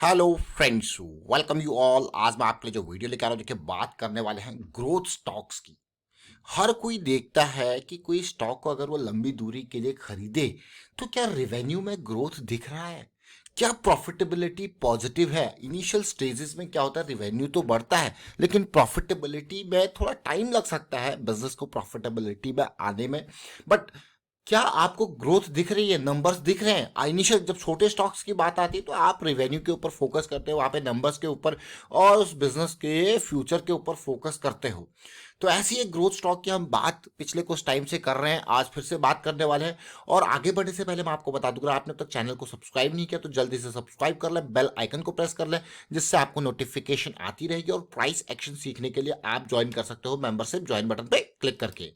Hello friends, welcome you all. आज मैं आपके लिए जो वीडियो लेकर आ रहा हूँ, देखिए बात करने वाले हैं ग्रोथ स्टॉक्स की। हर कोई देखता है कि कोई स्टॉक को अगर वो लंबी दूरी के लिए खरीदे तो क्या रेवेन्यू में ग्रोथ दिख रहा है, क्या प्रॉफिटेबिलिटी पॉजिटिव है। इनिशियल स्टेजेस में क्या होता है, रेवेन्यू तो बढ़ता है लेकिन प्रॉफिटेबिलिटी में थोड़ा टाइम लग सकता है बिजनेस को प्रॉफिटेबिलिटी में आने में। बट क्या आपको ग्रोथ दिख रही है, नंबर्स दिख रहे हैं। इनिशियल जब छोटे स्टॉक्स की बात आती है तो आप रेवेन्यू के ऊपर फोकस करते हो, वहां पे नंबर्स के ऊपर और उस बिजनेस के फ्यूचर के ऊपर फोकस करते हो। तो ऐसी एक ग्रोथ स्टॉक की हम बात पिछले कुछ टाइम से कर रहे हैं, आज फिर से बात करने वाले हैं। और आगे बढ़ने से पहले मैं आपको बता दूं, अगर आपने अब तक चैनल को सब्सक्राइब नहीं किया तो जल्दी से सब्सक्राइब कर लें, बेल आइकन को प्रेस कर लें, जिससे आपको नोटिफिकेशन आती रहेगी। और प्राइस एक्शन सीखने के लिए आप ज्वाइन कर सकते हो मेंबरशिप ज्वाइन बटन पे क्लिक करके।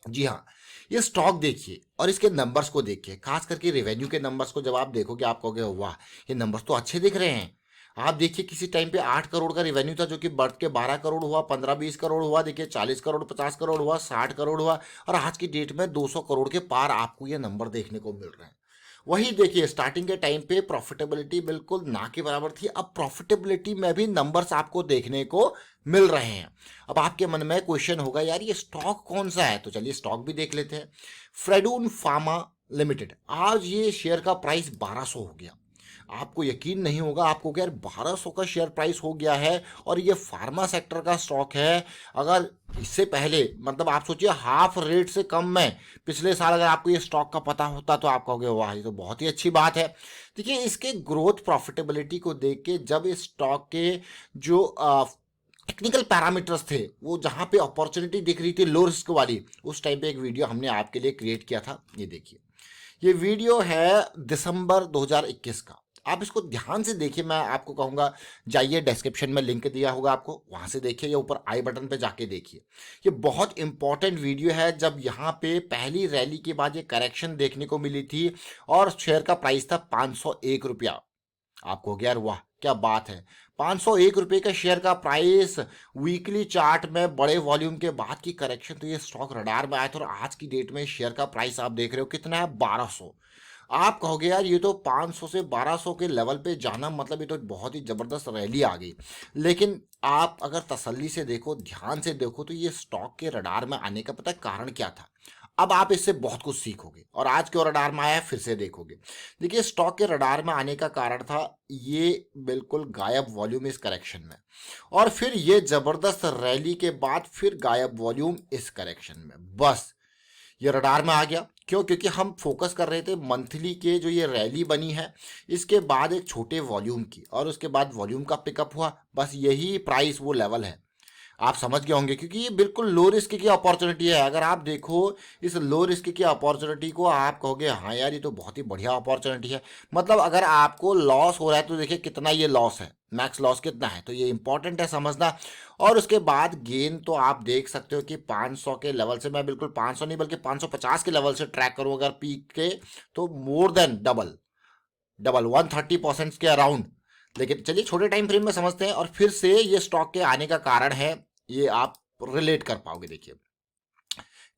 जी हाँ, ये स्टॉक देखिए और इसके नंबर्स को देखिए, खास करके रेवेन्यू के नंबर्स को जब आप देखोगे आप कहोगे वाह, ये नंबर्स तो अच्छे दिख रहे हैं। आप देखिए किसी टाइम पे 8 करोड़ का रेवेन्यू था, जो कि बढ़ के 12 करोड़ हुआ, 15-20 करोड़ हुआ, देखिए 40 करोड़, 50 करोड़ हुआ, 60 करोड़ हुआ। और आज की डेट में 200 करोड़ के पार आपको ये नंबर देखने को मिल रहे हैं। वही देखिए स्टार्टिंग के टाइम पे प्रॉफिटेबिलिटी बिल्कुल ना के बराबर थी, अब प्रॉफिटेबिलिटी में भी नंबर्स आपको देखने को मिल रहे हैं। अब आपके मन में क्वेश्चन होगा, यार ये स्टॉक कौन सा है, तो चलिए स्टॉक भी देख लेते हैं। फ्रेडून फार्मा लिमिटेड, आज ये शेयर का प्राइस 1200 हो गया। आपको यकीन नहीं होगा, आपको क्या यार 1200 का शेयर प्राइस हो गया है और ये फार्मा सेक्टर का स्टॉक है। अगर इससे पहले मतलब आप सोचिए हाफ रेट से कम में पिछले साल अगर आपको ये स्टॉक का पता होता तो आप कहोगे वाह, ये तो बहुत ही अच्छी बात है। देखिए इसके ग्रोथ प्रॉफिटेबिलिटी को देख के जब इस स्टॉक के जो टेक्निकल पैरामीटर्स थे, वो जहां पे अपॉर्चुनिटी दिख रही थी लो रिस्क वाली, उस टाइम पे एक वीडियो हमने आपके लिए क्रिएट किया था। ये देखिए, ये वीडियो है दिसंबर 2021 का। आप इसको ध्यान से देखिए, मैं आपको कहूंगा जाइए डिस्क्रिप्शन में लिंक दिया होगा आपको, वहां से देखिए या ऊपर आई बटन पे जाके देखिए। ये बहुत इंपॉर्टेंट वीडियो है, जब यहाँ पे पहली रैली के बाद ये करेक्शन देखने को मिली थी और शेयर का प्राइस था 501 रुपया। आपको गया वाह क्या बात है, 501 रुपये का शेयर का प्राइस, वीकली चार्ट में बड़े वॉल्यूम के बाद की करेक्शन, तो ये स्टॉक रडार में आया था। और आज की डेट में शेयर का प्राइस आप देख रहे हो कितना है, 1200। आप कहोगे यार ये तो 500 से 1200 के लेवल पे जाना, मतलब ये तो बहुत ही जबरदस्त रैली आ गई। लेकिन आप अगर तसल्ली से देखो, ध्यान से देखो, तो ये स्टॉक के रडार में आने का पता है कारण क्या था। अब आप इससे बहुत कुछ सीखोगे और आज क्यों रडार में आया है फिर से देखोगे। देखिए स्टॉक के रडार में आने का कारण था ये बिल्कुल गायब वॉल्यूम इस करेक्शन में, और फिर ये जबरदस्त रैली के बाद फिर गायब वॉल्यूम इस करेक्शन में। बस ये रडार में आ गया। क्यों? क्योंकि हम फोकस कर रहे थे मंथली के जो ये रैली बनी है, इसके बाद एक छोटे वॉल्यूम की, और उसके बाद वॉल्यूम का पिकअप हुआ। बस यही प्राइस वो लेवल है, आप समझ गए होंगे, क्योंकि ये बिल्कुल लो रिस्क की अपॉर्चुनिटी है। अगर आप देखो इस लो रिस्क की अपॉर्चुनिटी को, आप कहोगे हाँ यार ये तो बहुत ही बढ़िया अपॉर्चुनिटी है। मतलब अगर आपको लॉस हो रहा है तो देखिए कितना ये लॉस है, मैक्स लॉस कितना है, तो ये इंपॉर्टेंट है समझना। और उसके बाद गेन तो आप देख सकते हो कि 500 के लेवल से, मैं बिल्कुल 500 नहीं बल्कि 550 के लेवल से ट्रैक करूँ अगर पीक के, तो मोर देन डबल, डबल 130% के अराउंड। लेकिन चलिए छोटे टाइम फ्रेम में समझते हैं और फिर से ये स्टॉक के आने का कारण है, ये आप रिलेट कर पाओगे। देखिए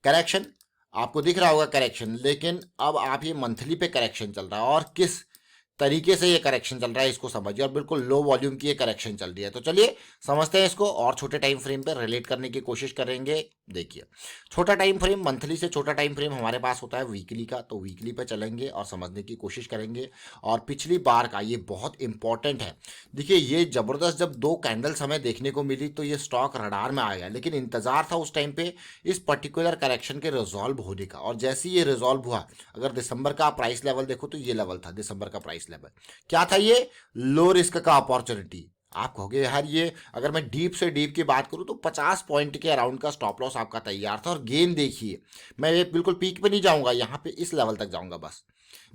करेक्शन आपको दिख रहा होगा करेक्शन, लेकिन अब आप ये मंथली पे करेक्शन चल रहा है और किस तरीके से ये करेक्शन चल रहा है इसको समझिए, और बिल्कुल लो वॉल्यूम की ये करेक्शन चल रही है। तो चलिए समझते हैं इसको और छोटे टाइम फ्रेम पे रिलेट करने की कोशिश करेंगे। देखिए छोटा टाइम फ्रेम, मंथली से छोटा टाइम फ्रेम हमारे पास होता है वीकली का, तो वीकली पे चलेंगे और समझने की कोशिश करेंगे। और पिछली बार का ये बहुत इंपॉर्टेंट है। देखिए ये जबरदस्त जब दो कैंडल्स हमें देखने को मिली तो ये स्टॉक रडार में आ गया, लेकिन इंतजार था उस टाइम पे इस पर्टिकुलर करेक्शन के रिजॉल्व होने का। और जैसे ही ये रिजॉल्व हुआ, अगर दिसंबर का प्राइस लेवल देखो तो ये लेवल था दिसंबर का प्राइस लेवल, क्या था ये, लो रिस्क का अपॉर्चुनिटी। आप कहोगे यार ये अगर मैं डीप से डीप की बात करूं तो 50 पॉइंट के अराउंड का स्टॉप लॉस आपका तैयार था। और गेन देखिए, मैं ये बिल्कुल पीक पे नहीं जाऊंगा, यहाँ पे इस लेवल तक जाऊंगा, बस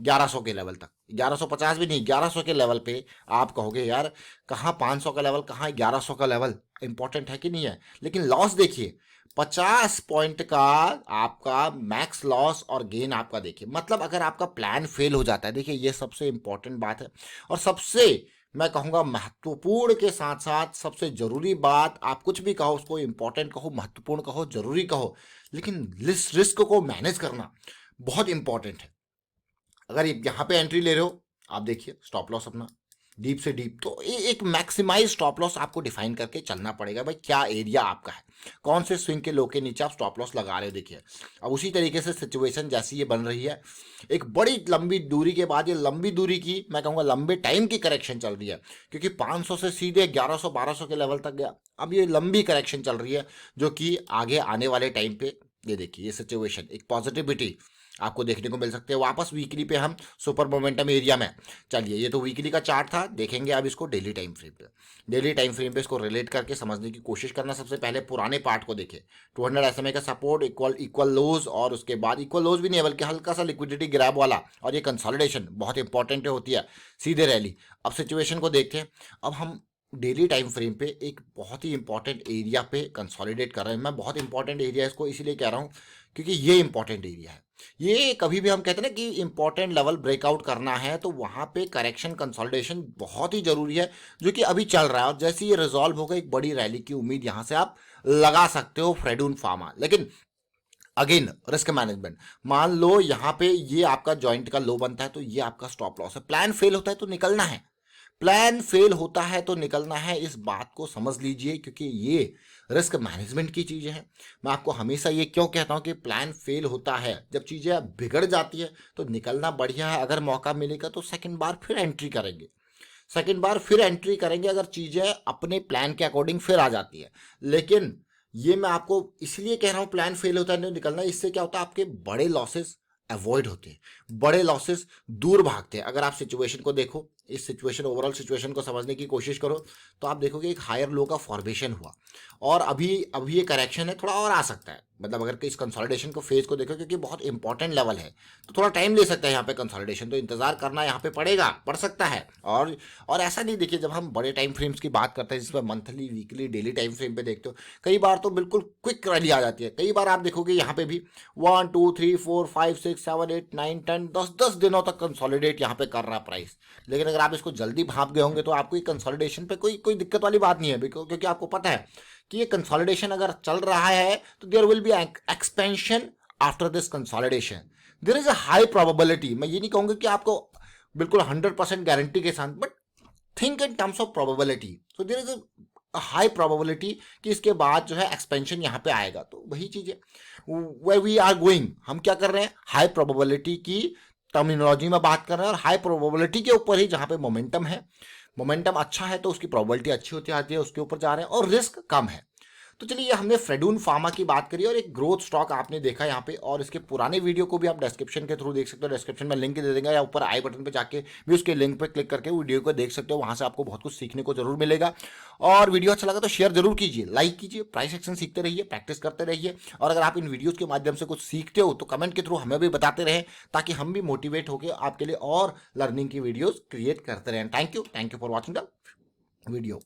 1100 के लेवल तक, 1150 भी नहीं, 1100 के लेवल पे। आप कहोगे यार कहाँ 500 का लेवल, कहाँ 1100 का लेवल, इंपॉर्टेंट है कि नहीं है। लेकिन लॉस देखिए 50 पॉइंट का आपका मैक्स लॉस, और गेन आपका देखिए, मतलब अगर आपका प्लान फेल हो जाता है, देखिए ये सबसे इंपॉर्टेंट बात है। और सबसे मैं कहूंगा महत्वपूर्ण के साथ साथ सबसे जरूरी बात, आप कुछ भी कहो उसको इंपॉर्टेंट कहो, महत्वपूर्ण कहो, जरूरी कहो, लेकिन रिस्क को मैनेज करना बहुत इंपॉर्टेंट है। अगर यहाँ पे एंट्री ले रहे हो, आप देखिए स्टॉप लॉस अपना डीप से डीप, तो एक मैक्सिमाइज स्टॉप लॉस आपको डिफाइन करके चलना पड़ेगा भाई, क्या एरिया आपका है, कौन से स्विंग के लो के नीचे आप स्टॉप लॉस लगा रहे हो। देखिए अब उसी तरीके से सिचुएशन जैसी ये बन रही है, एक बड़ी लंबी दूरी के बाद ये लंबी दूरी की, मैं कहूँगा लंबे टाइम की करेक्शन चल रही है, क्योंकि 500 से सीधे 1100 1200 के लेवल तक गया। अब ये लंबी करेक्शन चल रही है जो कि आगे आने वाले टाइम पे, ये देखिए ये सिचुएशन एक पॉजिटिविटी आपको देखने को मिल सकते हैं। वापस वीकली पे हम सुपर मोमेंटम एरिया में, चलिए ये तो वीकली का चार्ट था, देखेंगे अब इसको डेली टाइम फ्रेम पे। डेली टाइम फ्रेम पे इसको रिलेट करके समझने की कोशिश करना। सबसे पहले पुराने पार्ट को देखें, 200 SMA का सपोर्ट, इक्वल लोज, और उसके बाद इक्वल लोज भी नहीं है बल्कि हल्का सा लिक्विडिटी ग्रैब वाला, और ये कंसोलिडेशन बहुत इंपॉर्टेंट होती है, सीधे रैली। अब सिचुएशन को देखते हैं, अब हम डेली टाइम फ्रेम पे एक बहुत ही इंपॉर्टेंट एरिया पे कंसोलिडेट कर रहे हैं। मैं बहुत इंपॉर्टेंट एरिया इसको इसीलिए कह रहा हूँ क्योंकि ये इंपॉर्टेंट एरिया है। ये कभी भी हम कहते हैं ना कि इंपॉर्टेंट लेवल ब्रेकआउट करना है तो वहां पे करेक्शन कंसोलिडेशन बहुत ही जरूरी है, जो कि अभी चल रहा है। और जैसे ये रिजॉल्व होगा एक बड़ी रैली की उम्मीद यहां से आप लगा सकते हो फ्रेडून फार्मा। लेकिन अगेन रिस्क मैनेजमेंट, मान लो यहाँ पे ये आपका जॉइंट का लो बनता है तो ये आपका स्टॉप लॉस है। प्लान फेल होता है तो निकलना है, प्लान फेल होता है तो निकलना है, इस बात को समझ लीजिए, क्योंकि ये रिस्क मैनेजमेंट की चीजें हैं। मैं आपको हमेशा ये क्यों कहता हूं कि प्लान फेल होता है, जब चीजें बिगड़ जाती है तो निकलना बढ़िया है। अगर मौका मिलेगा तो सेकंड बार फिर एंट्री करेंगे, सेकंड बार फिर एंट्री करेंगे अगर चीजें अपने प्लान के अकॉर्डिंग फिर आ जाती है। लेकिन ये मैं आपको इसलिए कह रहा हूं प्लान फेल होता है नहीं निकलना, इससे क्या होता है आपके बड़े लॉसेस अवॉइड होते हैं, बड़े लॉसेस दूर भागते हैं। अगर आप सिचुएशन को देखो, इस सिचुएशन ओवरऑल सिचुएशन को समझने की कोशिश करो तो आप देखोगे एक हायर लो का फॉर्मेशन हुआ, और अभी अभी ये करेक्शन है, थोड़ा और आ सकता है। मतलब अगर इस कंसोलिडेशन को फेज को देखो, क्योंकि बहुत इंपॉर्टेंट लेवल है तो थोड़ा टाइम ले सकता है यहाँ पे कंसोलिडेशन, तो इंतजार करना यहाँ पे पड़ेगा, पड़ सकता है। और ऐसा नहीं, देखिए जब हम बड़े टाइम फ्रेम्स की बात करते हैं जिसमें monthly weekly daily time frame पे देखते हो, कई बार तो बिल्कुल क्विक रैली आ जाती है। कई बार आप देखोगे यहाँ पे भी 1 2 3 4 5 6 7 8 9 10 10 दिनों तक कंसोलिडेट यहाँ पे कर रहा है प्राइस। लेकिन अगर आप इसको जल्दी भाप गए होंगे तो आपको ये कंसोलिडेशन पे कोई कोई दिक्कत वाली बात नहीं है, क्योंकि आपको पता है कि ये कंसोलिडेशन अगर चल रहा है तो there will be expansion after this consolidation. There is a high probability, मैं ये नहीं कहूंगा कि आपको बिल्कुल 100% गारंटी के साथ, but think in terms of probability. So there is a high probability कि इसके बाद जो है एक्सपेंशन यहाँ पे आएगा। तो वही चीज है, वे वी आर गोइंग, हम क्या कर रहे हैं, हाई प्रोबेबिलिटी की टर्मिनोलॉजी में बात कर रहे हैं, और हाई प्रोबेबिलिटी के ऊपर ही जहाँ पे मोमेंटम है, मोमेंटम अच्छा है तो उसकी प्रोबेबिलिटी अच्छी होती आती है, उसके ऊपर जा रहे हैं और रिस्क कम है। तो चलिए हमने फ्रेडून फार्मा की बात करी और एक ग्रोथ स्टॉक आपने देखा यहाँ पे, और इसके पुराने वीडियो को भी आप डिस्क्रिप्शन के थ्रू देख सकते हो, डिस्क्रिप्शन में लिंक दे देंगे या ऊपर आई बटन पे जाके भी उसके लिंक पे क्लिक करके वीडियो को देख सकते हो, वहां से आपको बहुत कुछ सीखने को जरूर मिलेगा। और वीडियो अच्छा लगा तो शेयर जरूर कीजिए, लाइक कीजिए, प्राइस एक्शन सीखते रहिए, प्रैक्टिस करते रहिए। और अगर आप इन वीडियोज के माध्यम से कुछ सीखते हो तो कमेंट के थ्रू हमें भी बताते रहें, ताकि हम भी मोटिवेट होकर आपके लिए और लर्निंग की वीडियोज क्रिएट करते रहें। Thank you for watching the video.